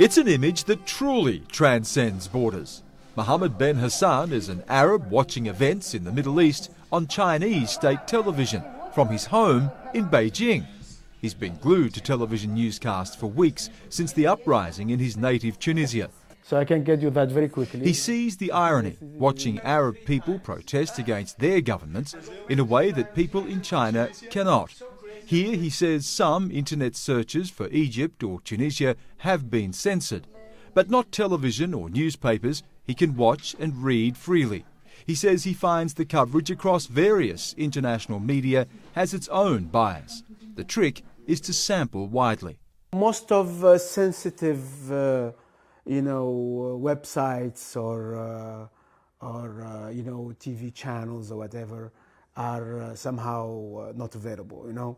It's an image that truly transcends borders. Mohammed Ben Hassan is an Arab watching events in the Middle East on Chinese state television from his home in Beijing. He's been glued to television newscasts for weeks since the uprising in his native Tunisia. So I can get you that very quickly. He sees the irony, watching Arab people protest against their governments in a way that people in China cannot. Here he says some internet searches for Egypt or Tunisia have been censored, but not television or newspapers he can watch and read freely. He says he finds the coverage across various international media has its own bias. The trick is to sample widely. Most of sensitive websites or TV channels or whatever are somehow not available,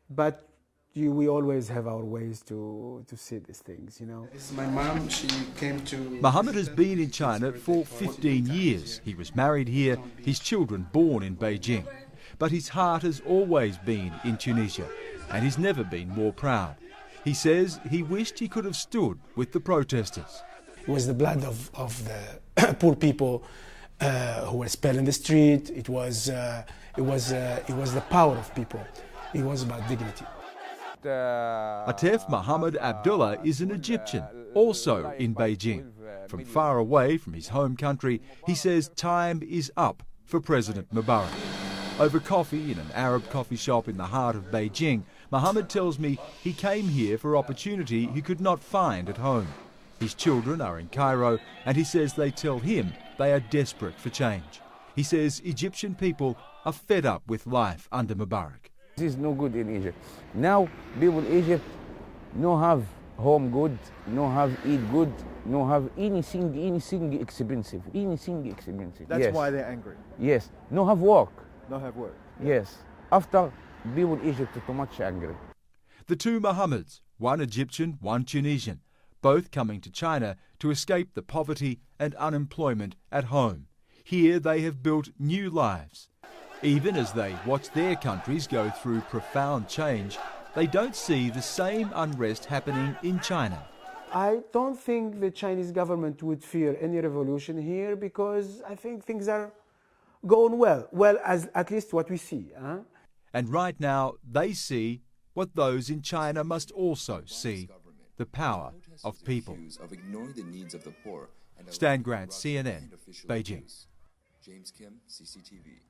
but we always have our ways to see these things, It's my mom, she came to... Mohammed has been in China for 15 years. He was married here, his children born in Beijing. But his heart has always been in Tunisia, and he's never been more proud. He says he wished he could have stood with the protesters. It was the blood of the poor people who were spilled in the street. It was the power of people. It was about dignity. Atef Mohammed Abdullah is an Egyptian, also in Beijing. From far away from his home country, he says time is up for President Mubarak. Over coffee in an Arab coffee shop in the heart of Beijing, Mohammed tells me he came here for opportunity he could not find at home. His children are in Cairo, and he says they tell him they are desperate for change. He says Egyptian people are fed up with life under Mubarak. This is no good in Egypt. Now people in Egypt no have home good, no have eat good, no have anything expensive, That's yes. why they're angry. Yes, no have work. Not have work. Yes, after people in Egypt are too much angry. The two Mohammeds, one Egyptian, one Tunisian, both coming to China to escape the poverty and unemployment at home. Here they have built new lives. Even as they watch their countries go through profound change, they don't see the same unrest happening in China. I don't think the Chinese government would fear any revolution here because I think things are going well as at least what we see. And right now they see what those in China must also see, the power of people. Stan Grant, CNN, Beijing. James Kim, CCTV.